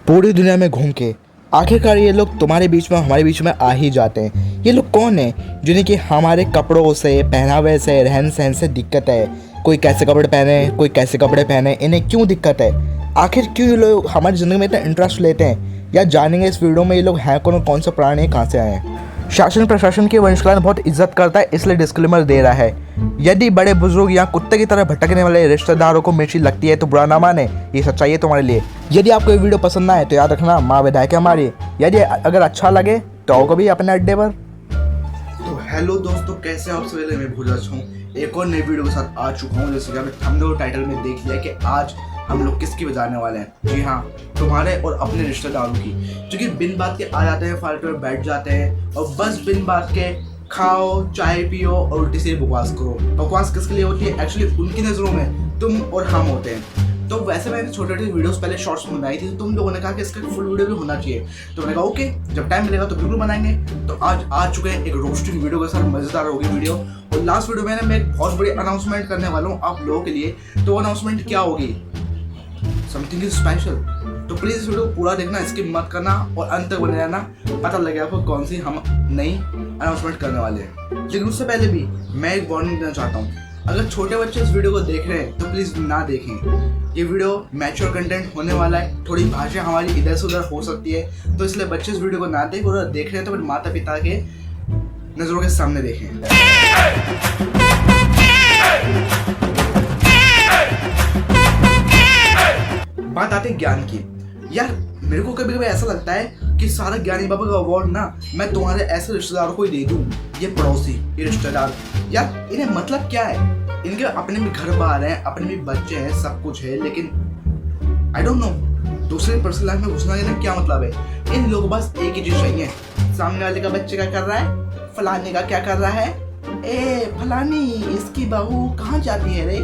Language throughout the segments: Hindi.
पूरी दुनिया में घूम के आखिरकार ये लोग तुम्हारे बीच में हमारे बीच में आ ही जाते हैं। ये लोग कौन हैं जिन्हें कि हमारे कपड़ों से, पहनावे से, रहन सहन से दिक्कत है। कोई कैसे कपड़े पहने, कोई कैसे कपड़े पहने, इन्हें क्यों दिक्कत है, आखिर क्यों ये लोग हमारी ज़िंदगी में इतना इंटरेस्ट लेते हैं, या जानेंगे इस वीडियो में ये लोग हैं कौन से प्राणी हैं, कहाँ से आए हैं। शासन प्रशासन की वंशकाल बहुत इज्जत करता है, इसलिए डिस्क्लेमर दे रहा है। यदि बड़े बुजुर्ग या कुत्ते की तरह भटकने वाले रिश्तेदारों को मिर्ची लगती है तो बुरा ना माने, ये सच्चाई है तुम्हारे लिए। यदि आपको ये वीडियो पसंद ना आए तो याद रखना, माँ विधायक है हमारी। यदि अगर अच्छा लगे तो आओ कभी अपने अड्डे पर। तो हेलो दोस्तों, कैसे आप सवेरे में भूल हूँ एक और नई वीडियो के साथ आ चुका हूँ। जैसे कि आपने थंबनेल और टाइटल में देख लिया कि आज हम लोग किसकी बजाने वाले हैं। जी हाँ, तुम्हारे और अपने रिश्तेदारों की, जो कि बिन बात के आ जाते हैं, फालतू में बैठ जाते हैं और बस बिन बात के खाओ, चाय पियो और उल्टी से बकवास करो। बकवास किसके लिए होती है? एक्चुअली उनकी नज़रों में तुम और हम होते हैं। तो वैसे मैंने छोटे छोटे वीडियोस पहले शॉर्ट्स में बनाई थी, तो तुम लोगों ने कहा कि इसका फुल वीडियो भी होना चाहिए। तो मैंने कहा ओके, जब टाइम मिलेगा तो बिल्कुल बनाएंगे। तो आज आ चुके हैं एक रोस्टिंग वीडियो के साथ, मज़ेदार होगी वीडियो। और लास्ट वीडियो में मैं एक बहुत बड़ी अनाउंसमेंट करने वाला हूँ आप लोगों के लिए। तो वो अनाउंसमेंट क्या होगी? Something is special. तो प्लीज़ इस वीडियो को पूरा देखना, स्किप मत करना और अंत तक बने रहना, पता लगेगा आपको कौन सी हम नई अनाउंसमेंट करने वाले हैं। लेकिन उससे पहले भी मैं एक वार्निंग देना चाहता हूँ, अगर छोटे बच्चे इस वीडियो को देख रहे हैं तो प्लीज़ ना देखें। ये वीडियो मैच्योर कंटेंट होने वाला है, थोड़ी भाषा हमारी इधर से उधर हो सकती है, तो इसलिए बच्चे इस वीडियो को ना देखें। और देख रहे हैं तो फिर माता पिता के नज़रों के सामने देखें। बात आती है ज्ञान की। यार मेरे को कभी कभी ऐसा लगता है कि सारा ज्ञानी बाबा का अवार्ड ना मैं तुम्हारे ऐसे रिश्तेदारों को ही दे दूं। ये पड़ोसी, ये रिश्तेदार, यार इन्हें मतलब क्या है? इनके अपने भी घर बार हैं, अपने भी बच्चे हैं, सब कुछ है, लेकिन आई डोंट नो दूसरे पर्सनल लाइफ में घुसना का क्या मतलब है। इन लोगों को बस एक ही चीज चाहिए, सामने वाले का बच्चे क्या कर रहा है, फलाने का क्या कर रहा है, ए फलानी इसकी बहू कहाँ जाती है रे,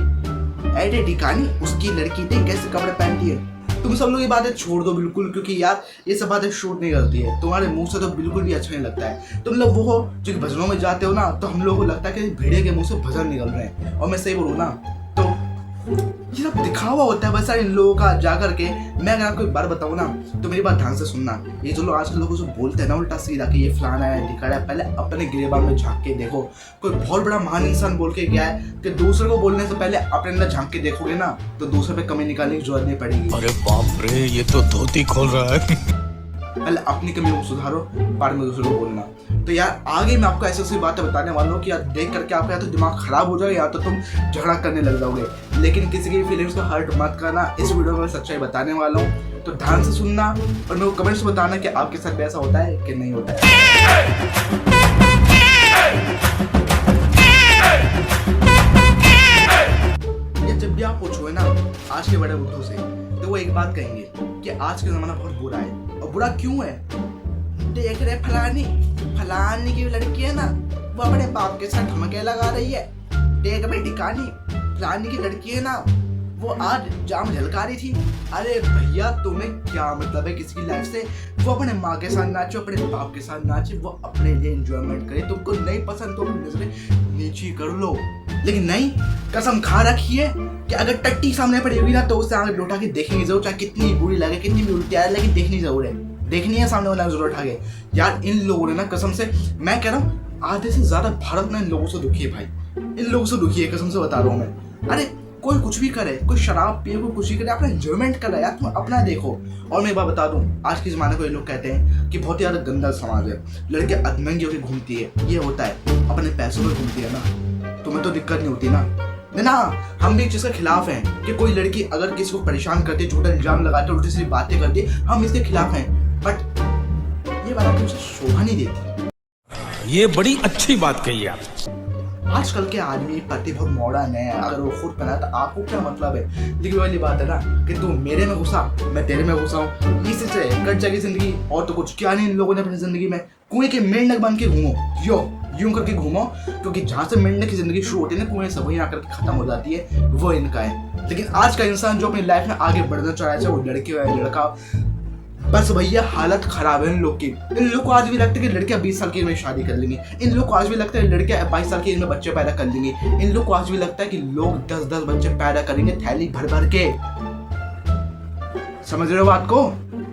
अरे ठिकानी उसकी लड़की देख कैसे कपड़े पहनती है। तुम सब लोग ये बातें छोड़ दो बिल्कुल, क्योंकि यार ये सब बातें शूट नहीं करती है, तुम्हारे मुंह से तो बिल्कुल भी अच्छा नहीं लगता है। तुम लोग वो हो जो भजनों में जाते हो ना, तो हम लोगों को लगता है कि भेड़िए के मुंह से भजन निकल रहे हैं। और मैं सही बोलूँ ना, तो ये सब दिखावा होता है बस इन लोगों का। जा करके मैं अगर आपको एक बार बताऊँ ना, तो मेरी बात ध्यान से सुनना। ये जो लोग आजकल लोगों से बोलते हैं ना उल्टा सीधा कि ये फलाना है ढिकाना है, पहले अपने गिरेबान में झांक के देखो। कोई बहुत बड़ा महान इंसान बोल के गया है कि दूसरे को बोलने से पहले अपने अंदर झांक के देखोगे ना, तो दूसरे पे कमी निकालने की जरूरत नहीं पड़ेगी। अरे बाप रे, ये तो धोती खोल रहा है। पहले अपनी कमी को सुधारो, बाद में दूसरे को बोलना। तो यार आगे मैं आपको ऐसी ऐसी बातें बताने वाला हूँ कि यार देख करके आपका या तो दिमाग खराब हो जाएगा या तो तुम झगड़ा करने लग जाओगे। लेकिन किसी की फीलिंग्स को हर्ट मत करना, इस वीडियो में मैं सच्चाई बताने वाला हूँ। तो ध्यान से सुनना और मेरे को कमेंट्स में बताना कि आपके साथ भी ऐसा होता है कि नहीं होता है। ये जब भी आप पूछोगे ना आज के बड़े बुद्धों से, तो वो एक बात कहेंगे कि आज का जमाना बहुत बुरा है। और बुरा क्यों है? देख रहे फलानी की लड़की है ना, वो अपने बाप के साथ ठमके लगा रही है। देख भाई ढिकानी फलानी की लड़की है ना, वो आज जाम झलका रही थी। अरे भैया तुम्हें क्या मतलब है किसी की लाइफ से? वो अपने माँ के साथ नाचे, अपने बाप के साथ नाचे, वो अपने लिए एंजॉयमेंट करे। तुमको नहीं पसंद तो अपनी नजरें नीची कर लो, लेकिन नहीं, कसम खा रखी है कि अगर टट्टी सामने पड़ी होगी ना तो उससे आगे उठा के देखेंगे जरूर, चाहे कितनी बुरी लगे, कितनी भी उल्टी आए, लेकिन देखनी जरूर है, देखनी है सामने वाला जरूर उठा के। यार इन लोगों ने ना कसम से, मैं कह रहा हूँ आधे से ज्यादा भारत में इन लोगों से दुखी है भाई, इन लोगों से दुखी है, कसम से बता रहा हूँ मैं। अरे कोई कुछ भी करे, कोई शराब पिए, कोई कुछ भी करे, अपना एंजॉयमेंट कर रहा है यार, तुम अपना देखो। और मैं एक बात बता दूं, आज के ज़माने को ये लोग कहते हैं कि बहुत ही ज़्यादा गंदा समाज है, लड़के अधमंगी होकर घूमती है। ये होता है अपने पैसों में घूमती है ना, तुम्हें तो दिक्कत नहीं होती ना। हम भी एक चीज़ के खिलाफ हैं कि कोई लड़की अगर किसी को परेशान करती है, झूठा इल्जाम लगाती है, उल्टी सीधी बातें करती है, हम इसके खिलाफ हैं। बट ये बात तुमसे शोभा नहीं देती। ये बड़ी अच्छी बात कही आप। आजकल के आदमी पति बहुत मॉडर्न है, अगर वो खुद पहना तो आपको क्या मतलब है? लेकिन वाली बात है ना कि तू मेरे में घुसा, मैं तेरे में घुसा हूँ, इसी से कट जाएगी जिंदगी। और तो कुछ क्या नहीं, इन लोगों ने अपनी जिंदगी में कुएं के मेंढक बन के घूमो, यूं करके घूमो, क्योंकि जहाँ से मेंढक की जिंदगी शुरू होती है ना, कुएं से वहीं आकर के खत्म हो जाती है, वो इनका है। लेकिन आज का इंसान जो अपनी लाइफ में आगे बढ़ना चाह रहा है, वो लड़की हो या लड़का, बस भैया हालत खराब है इन लोग की। इन लोग को आज भी लगता है कि लड़कियां 20 साल की एज में शादी कर लेंगी, इन लोग को आज भी लगता है लड़कियां 22 साल की एज में बच्चे पैदा कर लेंगी, इन लोग को आज भी लगता है कि लोग 10-10 बच्चे पैदा करेंगे थैली भर भर के। समझ रहे हो बात को?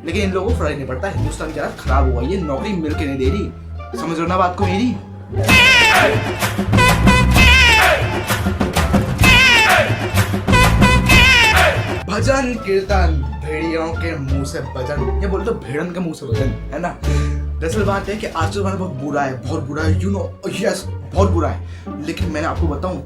लेकिन इन लोगों को फर्क नहीं पड़ता, हिंदुस्तान की हालत खराब हुआ, ये नौकरी मिल के नहीं दे रही, समझ रहे हो ना बात को मेरी। भजन कीर्तन भेड़ियों के मुंह से भजन, ये बोल तो भेड़न के मुंह से भजन, है ना। दरअसल बात है कि आज का जमाना बहुत बुरा है, बहुत बुरा है, यू नो, यस बहुत बुरा है। लेकिन मैंने आपको बताऊं,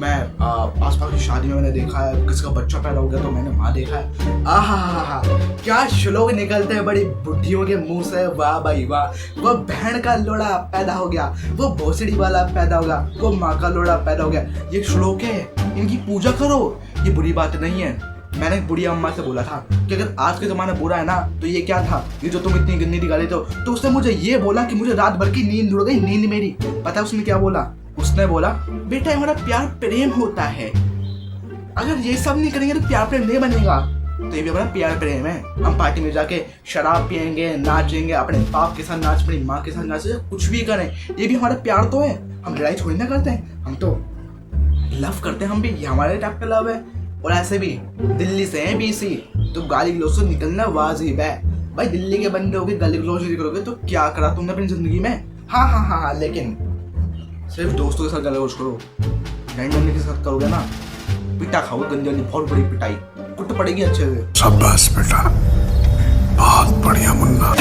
मैं आस पास की शादी में मैंने देखा है, किसी का बच्चा पैदा हो गया तो मैंने वहाँ देखा है, आहा क्या श्लोक निकलते हैं बड़ी बुढ़ियों के मुंह से, वाह भाई वाह। वो बहन का लोड़ा पैदा हो गया, वो भोसड़ी वाला पैदा हो गया, वो माँ का लोड़ा पैदा हो गया, ये श्लोक है, इनकी पूजा करो, ये बुरी बात नहीं है। मैंने बुढ़ी अम्मा से बोला था कि अगर आज के ज़माना बुरा है ना तो ये क्या था, ये जो तुम इतनी गंदी निकाले तो उसने मुझे ये बोला कि मुझे रात भर की नींद उड़ गई, नींद मेरी। पता है उसने क्या बोला? उसने बोला बेटा हमारा प्यार प्रेम होता है, अगर ये सब नहीं करेंगे तो प्यार प्रेम नहीं बनेगा। तो ये भी हमारा प्यार प्रेम है, हम पार्टी में जाके शराब पियेंगे, नाचेंगे, अपने बाप के साथ नाच, अपनी माँ के साथ नाच, कुछ भी करें, ये भी हमारा प्यार तो है। हम लड़ाई थोड़ी ना करते हैं, हम तो लव करते हैं, हम भी, ये हमारे टाइप का लव है। और ऐसे भी दिल्ली से हैं बीसी, तो गाली गलौज से निकलना वाजिब है भाई। दिल्ली के बंदे होगे गाली गलौज नहीं करोगे तो क्या करा तुमने अपनी जिंदगी में। हाँ, लेकिन सिर्फ दोस्तों के साथ गाली गलौज करो, फ्रेंड बंदे के साथ करोगे ना पिटा खाओगे, गंदी वाली बहुत बड़ी पिटाई कुट पड़ेगी अच्छे से। शाबाश बेटा, बहुत बढ़िया मुन्ना।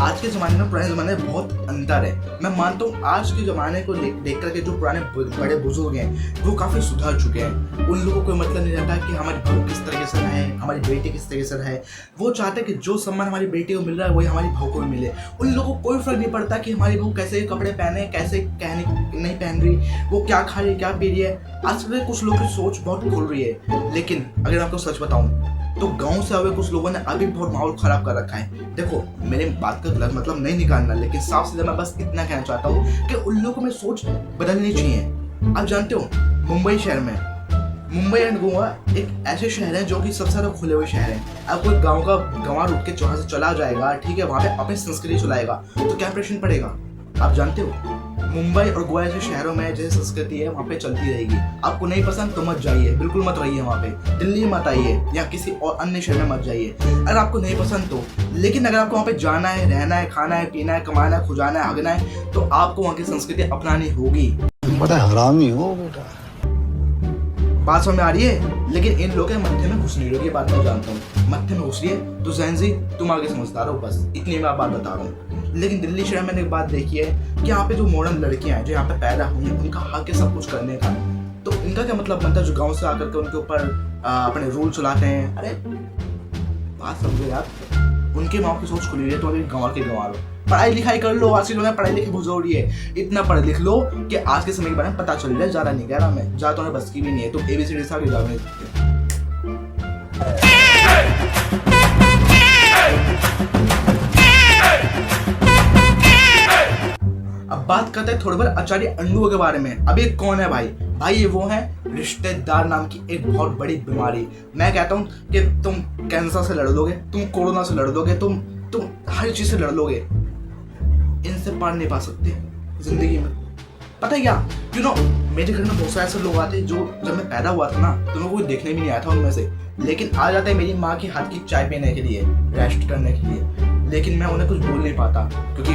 आज के ज़माने में पुराने ज़माने में बहुत अंतर है। मैं मानता हूँ आज के ज़माने को देख करके जो पुराने बड़े बुजुर्ग हैं वो काफ़ी सुधार चुके हैं। उन लोगों को कोई मतलब नहीं रहता कि हमारी बहू किस तरीके से रहे, हमारी बेटी किस तरीके से रहे। वो चाहते हैं कि जो सम्मान हमारी बेटी को मिल रहा है वही हमारी बहू को भी मिले। उन लोगों को कोई फर्क नहीं पड़ता कि हमारी बहू कैसे कपड़े पहने, कैसे नहीं पहन रही, वो क्या खा रही है, क्या पी रही है। आजकल कुछ लोगों की सोच बहुत खुल रही है, लेकिन अगर आपको सच बताऊँ तो गांव से आए कुछ लोगों ने अभी बहुत माहौल खराब कर रखा है। देखो मेरे बात का गलत मतलब नहीं निकालना, लेकिन साफ सीधा मैं बस इतना कहना चाहता हूँ कि उन लोगों में सोच बदलनी चाहिए। आप जानते हो मुंबई शहर में, मुंबई एंड गोवा एक ऐसे शहर है जो कि सबसे ज्यादा खुले हुए शहर है। अब कोई गाँव का गंवार उठ के वहाँ से चला जाएगा, ठीक है, वहाँ पे अपनी संस्कृति चलाएगा तो क्या इंप्रेशन पड़ेगा। आप जानते हो मुंबई और गोवा जैसे शहरों में जैसे संस्कृति है वहाँ पे चलती रहेगी। आपको नहीं पसंद तो मत जाइए, बिल्कुल मत रहिए वहाँ पे, दिल्ली मत आइए या किसी और अन्य शहर में मत जाइए अगर आपको नहीं पसंद तो। लेकिन अगर आपको वहाँ पे जाना है, रहना है, खाना है, पीना है, कमाना है, खुजाना है, हगना है, तो आपको वहाँ की संस्कृति अपनानी होगी। बड़ा हरामी हो बेटा। बात समझ में आ रही है? लेकिन इन लोगों के मत्थे में घुस नहीं रही, ये बात मैं जानता हूँ, मत्थे में घुस रही है तो जैन जी तुम आगे समझदार हो, बस इतनी मैं बात बता रहा हूँ। लेकिन दिल्ली शहर में मैंने एक बात देखी है कि यहाँ पे जो मॉडर्न लड़कियां हैं जो यहाँ पे पैदा हुई हैं उनका हक है सब कुछ करने का। तो इनका क्या मतलब बनता है जो गांव से आकर के उनके ऊपर अपने रूल चलाते हैं। अरे बात समझो यार, उनके माँ की सोच खुली है तो अभी गंवार के गंवार हो। पढ़ाई लिखाई कर लो, आज के लोग पढ़ाई लिखाई बहुत जरूरी है। इतना पढ़ लिख लो कि आज के समय के बारे में पता चल जाए। ज़्यादा नहीं कह रहा मैं, ज़्यादा तो बस की भी नहीं है, तो ABCD से आगे जा नहीं सकते। अब बात करते हैं थोड़ी बार आचार्य अंडुओं के बारे में। अब ये कौन है भाई? भाई ये वो है रिश्तेदार नाम की एक बहुत बड़ी बीमारी। मैं कहता हूँ कि तुम कैंसर से लड़ लोगे, तुम कोरोना से लड़ लोगे, तुम हर चीज से लड़ लोगे, इनसे पार नहीं पा सकते जिंदगी में। पता है क्या, यू नो मेरे घर में बहुत सारे ऐसे लोग आते हैं जो जब मैं पैदा हुआ था ना तो उनको कोई देखने भी नहीं आया था उनमें से, लेकिन आ जाते हैं मेरी माँ की हाथ की चाय पीने के लिए, रेस्ट करने के लिए। लेकिन मैं उन्हें कुछ बोल नहीं पाता क्योंकि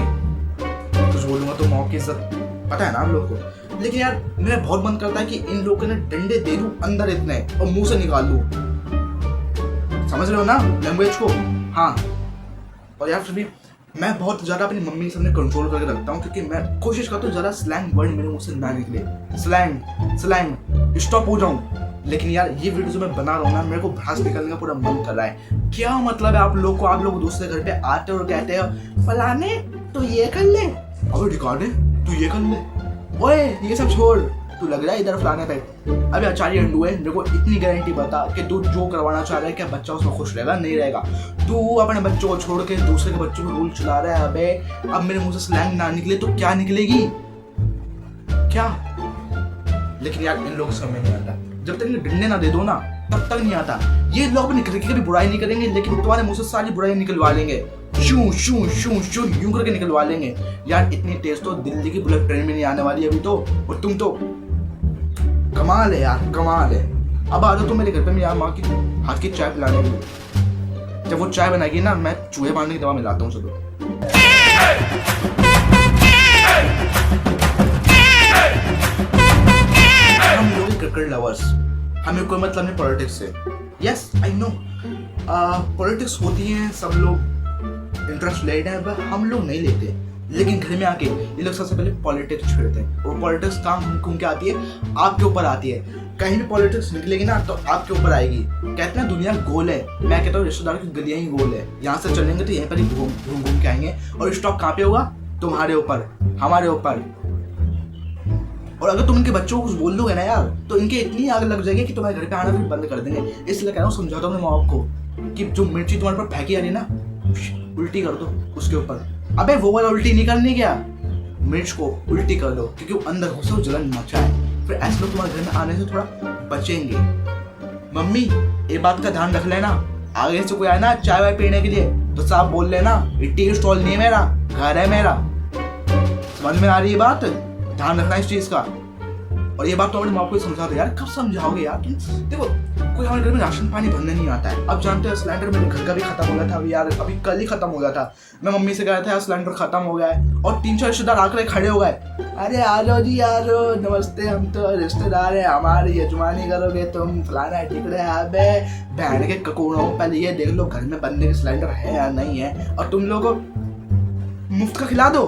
कुछ बोलूंगा तो माँ की इज्जत पता है ना आप लोगों को। लेकिन यार मेरा बहुत मन करता है कि इन लोगों ने डंडे दे दूं अंदर इतने और मुंह से निकाल लूं। समझ रहे हो ना लैंग्वेज को? हाँ। और यार फिर भी मैं बहुत ज़्यादा अपनी मम्मी के सामने कंट्रोल करके रखता हूँ क्योंकि मैं कोशिश करता हूँ ज़्यादा स्लैंग वर्ड मेरे मुंह से ना निकले। स्लैंग स्टॉप हो जाऊँ। लेकिन यार ये वीडियो जो मैं बना रहा हूँ ना, मेरे को भड़ास निकलने का पूरा मन कर रहा है। क्या मतलब है आप लोग को, आप लोग दूसरे घर पे आते और कहते हो फलाने तो ये कर ले, अबे रिकॉर्ड है तू ये कर ले, ओए ये सब छोड़, तू लग रहा है इधर फलाने पे। अबे आचार्य अंडू है, मेरे को इतनी गारंटी बता कि तू जो करवाना चाह रहा है क्या बच्चा उसमें खुश रहेगा? नहीं रहेगा। तू अपने बच्चों को छोड़ के दूसरे के बच्चों को रूल चला रहा है। अबे अब मेरे मुंह से स्लैंग ना निकले तो क्या निकलेगी? क्या? लेकिन यार इन लोगों को समझ नहीं आता, जब तक इन्हें डंडे ना दे दो ना तब तक नहीं आता। ये लोग अपनी घर की कभी बुराई नहीं करेंगे लेकिन तुम्हारे मुंह से सारी बुराई निकलवा लेंगे, शू शू शू शू यूं करके निकलवा लेंगे। यार इतनी तेज तो दिल्ली की बुलेट ट्रेन में नहीं आने वाली अभी तो, और तुम तो कमाल है यार, कमाल है। अब आ जाओ तुम मेरे घर पे, मेरी माँ की हाथ की चाय पिलाने के लिए। जब वो चाय बनाएगी ना, मैं चूहे मारने की दवा मिलाता हूँ। चलो हम लोग क्रिकेट लवर्स, हमें कोई मतलब नहीं पॉलिटिक्स से। यस आई नो पॉलिटिक्स होती है, सब लोग इंटरेस्ट लेते हैं, पर हम लोग नहीं लेते। लेकिन घर में आके ये लोग सबसे पहले पॉलिटिक्स छेड़ते हैं, और पॉलिटिक्स काम घूम के आती है, आपके ऊपर आती है। कहीं भी पॉलिटिक्स निकलेगी ना तो आपके ऊपर आएगी। कहते हैं दुनिया गोल है, मैं कहता हूँ रिश्तेदार की गलियां ही गोल है। यहाँ से चलेंगे तो यहीं पर ही घूम घूम के आएंगे, और स्टॉप कहाँ पे होगा? तुम्हारे ऊपर, हमारे ऊपर। और अगर तुम इनके बच्चों को कुछ बोल दोगे ना यार, तो इनके इतनी आग लग जाएगी कि तुम्हारे घर पे आना भी बंद कर देंगे। इसलिए कह रहा हूँ, समझाता हूँ अपने माँ बाप को कि जो मिर्ची तुम्हारे पर फेंकी आ रही ना, उल्टी कर दो उसके ऊपर। अबे वो वाला उल्टी नहीं करनी क्या, मिर्च को उल्टी कर दो, क्योंकि वो अंदर घुसे और जलन मचाए। फिर ऐसे लोग तुम्हारे घर में आने से थोड़ा बचेंगे। मम्मी ये बात का ध्यान रख लेना, आगे से कोई आए ना चाय वाय पीने के लिए तो साफ बोल लेना, ये टी स्टॉल नहीं है मेरा, घर है मेरा। समझ में आ रही है बात? ध्यान रखना इस चीज का। और ये बात तो अपने माँ को समझा दो यार, कब समझाओगे यार तुम? देखो कोई हमारे घर में राशन पानी भरने नहीं आता है। अब जानते हो सिलेंडर मेरे घर का भी खत्म हो गया था, अभी यार अभी कल ही खत्म हो गया था। मैं मम्मी से कहा था यार सिलेंडर खत्म हो गया है, और 3-4 रिश्तेदार आकर खड़े हो गए, अरे आ जाओ जी आ जाओ, नमस्ते, हम तो रिश्तेदार है, हमारी यजमानी करोगे तुम, फलाना टिकड़े। अबे बहन के ककोड़ों, पहले ये देख लो घर में बनने के सिलेंडर है या नहीं है, और तुम लोगों को मुफ्त का खिला दो।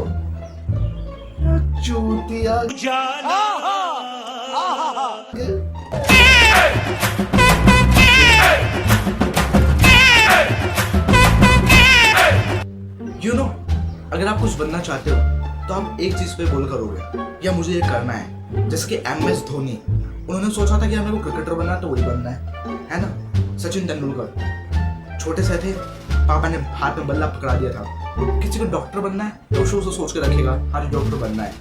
चूतिया यू नो, अगर आप कुछ बनना चाहते हो तो आप एक चीज पे गोल करोगे, या मुझे ये करना है। जैसे कि MS धोनी, उन्होंने सोचा था कि हमें को क्रिकेटर बनना है तो वही बनना है ना। सचिन तेंदुलकर छोटे से थे, पापा ने हाथ में बल्ला पकड़ा दिया था। किसी को डॉक्टर बनना है तो शुरू से सोच के रखेगा हाँ डॉक्टर बनना है।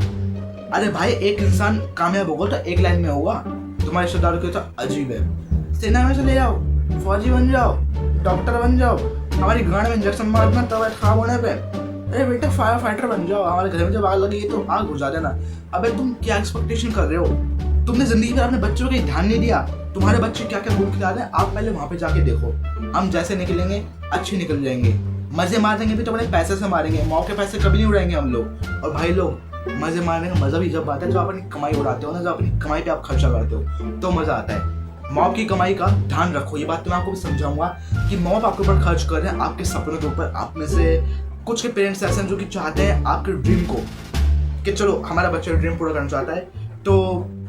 अरे भाई एक इंसान कामयाब होगा तो एक लाइन में होगा। तुम्हारे रिश्तेदारों की तो अजीब है, सेना में चले जाओ, फौजी बन जाओ, डॉक्टर बन जाओ, हमारी गांड में इंजेक्शन मारना तब खराब होने पे। अरे बेटा फायर फाइटर बन जाओ, हमारे घर में जब आग लगी तो आग बुझा देना। अबे तुम क्या एक्सपेक्टेशन कर रहे हो? तुमने जिंदगी में अपने बच्चों का ध्यान नहीं दिया। तुम्हारे बच्चे क्या क्या भूल खिला रहे हैं, आप पहले वहां पे जाके देखो। हम जैसे निकलेंगे अच्छे निकल जाएंगे, मजे मारेंगे भी तो अपने पैसे से मारेंगे, मौके के पैसे कभी नहीं उड़ाएंगे हम लोग। और भाई लोग मजे मारने का मजा भी जब आता है जब अपनी कमाई उड़ाते हो ना, जब अपनी कमाई पे आप खर्चा करते हो तो मजा आता है। माँ बाप की कमाई का ध्यान रखो, ये बात तो मैं आपको भी समझाऊंगा कि माँ बाप आपके ऊपर खर्च कर रहे हैं आपके सपनों के ऊपर। आप में से कुछ के पेरेंट्स ऐसे हैं जो कि चाहते हैं आपके ड्रीम को, कि चलो हमारा बच्चा ड्रीम पूरा करना चाहता है तो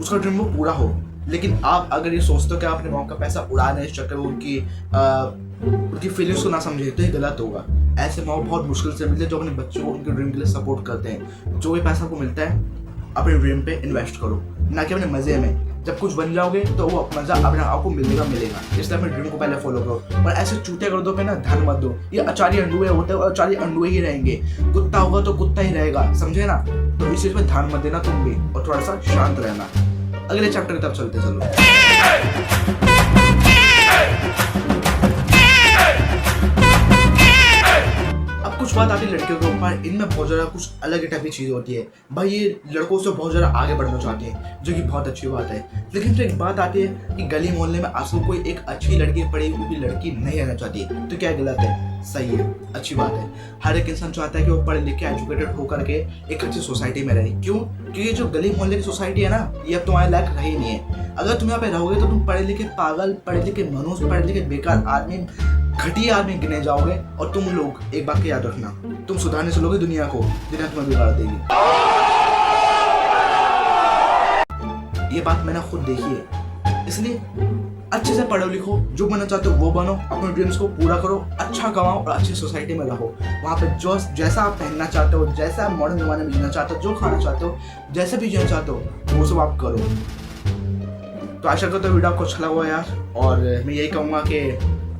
उसका ड्रीम वो पूरा हो। लेकिन आप अगर ये सोचते हो कि आप अपने माँ का पैसा उड़ा दें इस चक्कर में उनकी फीलिंग्स को ना समझे तो ये गलत होगा। ऐसे माँ बहुत मुश्किल से मिलते हैं जो अपने बच्चों को उनके ड्रीम के लिए सपोर्ट करते हैं। जो भी पैसा आपको मिलता है अपने ड्रीम पे इन्वेस्ट करो, ना कि अपने मजे में। जब कुछ बन जाओगे तो वो मजा अपने आपको मिलेगा। इसलिए अपने ड्रीम को पहले फॉलो करो, और ऐसे चूते कर दो पे ना ध्यान मत दो। ये अचारी अंडुए होते हैं और अचारी अंडुए ही रहेंगे। कुत्ता होगा तो कुत्ता ही रहेगा, समझे ना? तो इस चीज पे ध्यान मत देना तुम भी, और थोड़ा सा शांत रहना। अगले चैप्टर की तरफ चलते चलो। अब कुछ बात आती है लड़कियों के ऊपर, इनमें बहुत ज़्यादा कुछ अलग टाइप की चीज़ होती है। भाई ये लड़कों से बहुत ज़्यादा आगे बढ़ना चाहते हैं, जो कि बहुत अच्छी बात है। लेकिन फिर एक बात आती है कि गली मोहल्ले में आजकल कोई एक अच्छी लड़की, पढ़ी हुई लड़की नहीं रहना चाहती, तो क्या गलत है? सही है, अच्छी बात है। हर एक इंसान चाहता है कि वो पढ़े लिखे एजुकेटेड होकर के एक अच्छी सोसाइटी में रहे। क्यों? क्योंकि जो गली मोहल्ले की सोसाइटी है ना, ये अब तुम्हारे लायक रही नहीं है। अगर तुम यहाँ पे रहोगे तो तुम पढ़े लिखे पागल, पढ़े लिखे मनुष्य, पढ़े लिखे बेकार आदमी, घटिया आदमी गिने जाओगे। और तुम लोग एक बात का याद रखना, तुम सुधारने चलोगे दुनिया को, दुनिया तुम्हें बिगाड़ देगी। ये बात मैंने खुद देखी है। इसलिए अच्छे से पढ़ो लिखो, जो बनना चाहते हो वो बनो, अपने ड्रीम्स को पूरा करो, अच्छा कमाओ और अच्छी सोसाइटी में रहो। वहाँ पे जो जैसा आप पहनना चाहते हो, जैसा आप मॉडर्न जमाने में जीना चाहते हो, जो खाना चाहते हो, जैसे भी जीना चाहते हो वो सब आप करो। तो आशा करता हूँ वीडियो आपको अच्छा लगा यार, और मैं यही कहूँगा कि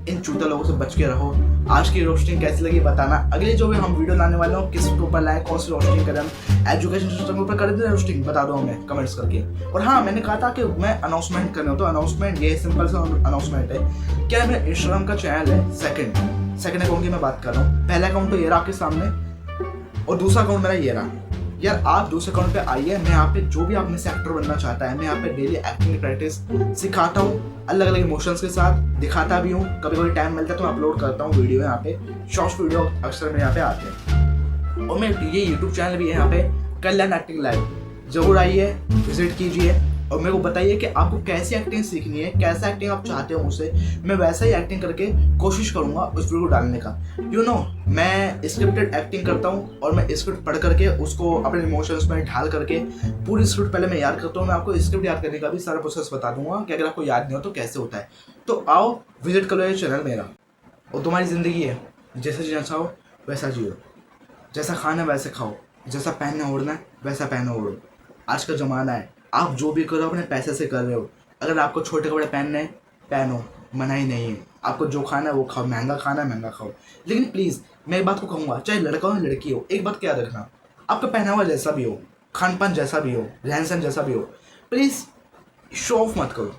इन चूता लोगों से बच के रहो। आज की रोस्टिंग कैसी लगी बताना। अगले जो भी हम वीडियो लाने वाले हो किस के ऊपर लाए, कौन सी रोस्टिंग करें, एजुकेशन सिस्टम के ऊपर कर दें रोस्टिंग, बता दो हमें कमेंट्स करके। और हाँ, मैंने कहा था कि मैं अनाउंसमेंट करना हो, तो अनाउंसमेंट ये सिंपल सा अनाउंसमेंट है। क्या मेरा इंस्टाग्राम का चैनल है सेकंड अकाउंट की मैं बात कर रहा हूँ। पहला अकाउंट तो ये रहा आपके सामने, और दूसरा अकाउंट मेरा ये रहा। यार आप दूसरे अकाउंट पे आइए, मैं यहाँ पे जो भी आप में से एक्टर बनना चाहता है, मैं यहाँ पे डेली एक्टिंग की प्रैक्टिस सिखाता हूँ, अलग अलग इमोशंस के साथ दिखाता भी हूँ। कभी कभी टाइम मिलता है तो अपलोड करता हूँ वीडियो यहाँ पे, शॉर्ट्स वीडियो अक्सर मेरे यहाँ पे आते हैं। और मैं ये यूट्यूब चैनल भी है यहाँ पे कल्याण एक्टिंग लाइव, जरूर आइए, विजिट कीजिए और मेरे को बताइए कि आपको कैसी एक्टिंग सीखनी है, कैसा एक्टिंग आप चाहते हो मुझसे, मैं वैसा ही एक्टिंग करके कोशिश करूंगा उस वीडियो को डालने का। मैं स्क्रिप्टेड एक्टिंग करता हूँ और मैं स्क्रिप्ट पढ़ करके उसको अपने इमोशंस में ढाल करके पूरी स्क्रिप्ट पहले मैं याद करता हूँ। मैं आपको स्क्रिप्ट याद करने का भी सारा प्रोसेस बता दूंगा कि अगर आपको याद नहीं हो तो कैसे होता है। तो आओ विजिट करो ये चैनल मेरा, और तुम्हारी ज़िंदगी है, जैसा जीना चाहो वैसा जियो, जैसा खाना है वैसे खाओ, जैसा पहनना ओढ़ना है वैसा पहनो ओढ़ो। आज का ज़माना है, आप जो भी करो अपने पैसे से कर रहे हो। अगर आपको छोटे कपड़े पहनने हैं पहनो, मनाही नहीं है। आपको जो खाना है वो खाओ, महंगा खाना है महंगा खाओ। लेकिन प्लीज़ मैं एक बात को कहूँगा, चाहे लड़का हो या लड़की हो, एक बात याद रखना, आपका पहनावा जैसा भी हो, खान पान जैसा भी हो, रहन सहन जैसा भी हो, प्लीज़ शो ऑफ मत करो।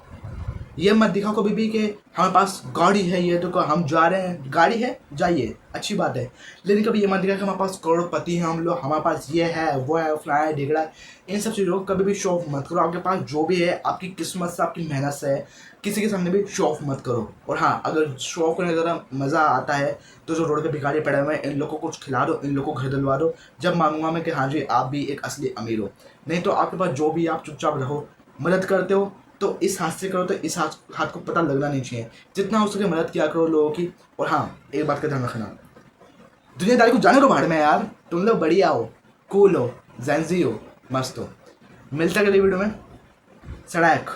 ये मत दिखाओ कभी भी कि हमारे पास गाड़ी है, ये तो हम जा रहे हैं, गाड़ी है जाइए, अच्छी बात है, लेकिन कभी ये मत दिखाओ कि हमारे पास करोड़पति हैं हम लोग, हमारे पास ये है वो है फलाना है ढिगड़ा है। इन सब चीज़ों को कभी भी शो ऑफ मत करो। आपके पास जो भी है आपकी किस्मत से, आपकी मेहनत से है, किसी के सामने भी शो ऑफ मत करो। और हाँ, अगर शो ऑफ करने का ज़रा मज़ा आता है तो जो रोड पे भिखारी पड़े हुए हैं इन लोगों को कुछ खिला दो, इन लोगों को घर दिलवा दो, जब मांगूंगा मैं कि हाँ जी आप भी एक असली अमीर हो। नहीं तो आपके पास जो भी आप चुपचाप रहो। मदद करते हो तो इस हाथ से करो, तो इस हाथ को पता लगना नहीं चाहिए। जितना हो सके मदद किया करो लोगों की। और हाँ, एक बात का ध्यान रखना, दुनियादारी को जाने दो भाड़ में यार, तुम लोग बढ़िया हो, कूल हो, ज़ेंजी हो, मस्त हो। मिलता है अगली वीडियो में, सड़क।